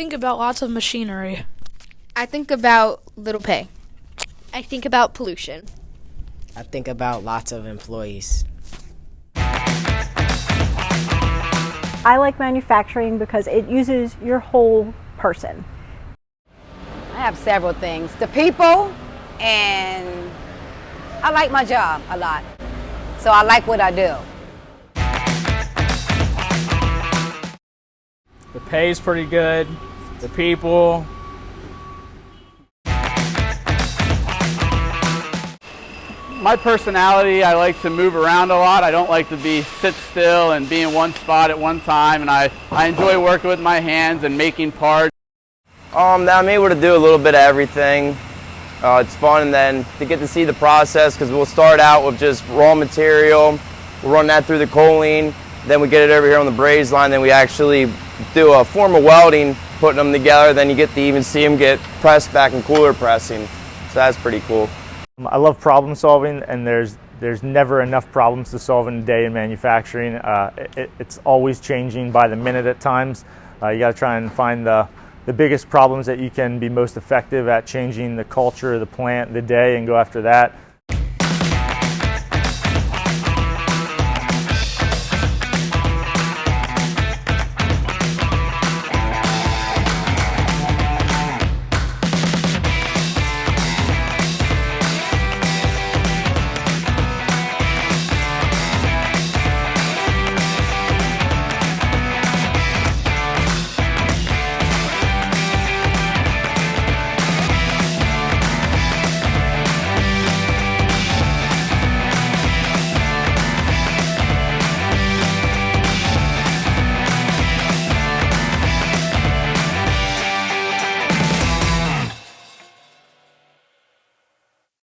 think about lots of machinery. I think about little pay. I think about pollution. I think about lots of employees. I like manufacturing because it uses your whole person. I have several things. The people, and I like my job a lot. So I like what I do. The pay's pretty good. The people. My personality, I like to move around a lot. I don't like to sit still and be in one spot at one time, and I enjoy working with my hands and making parts. I'm able to do a little bit of everything. It's fun, and then to get to see the process, because we'll start out with just raw material, we'll run that through the choline, then we get it over here on the braze line, then we actually do a form of welding, putting them together, then you get to even see them get pressed back in cooler pressing. So that's pretty cool. I love problem solving, and there's never enough problems to solve in a day in manufacturing. It's always changing by the minute at times. You got to try and find the biggest problems that you can be most effective at changing the culture of the plant, the day, and go after that.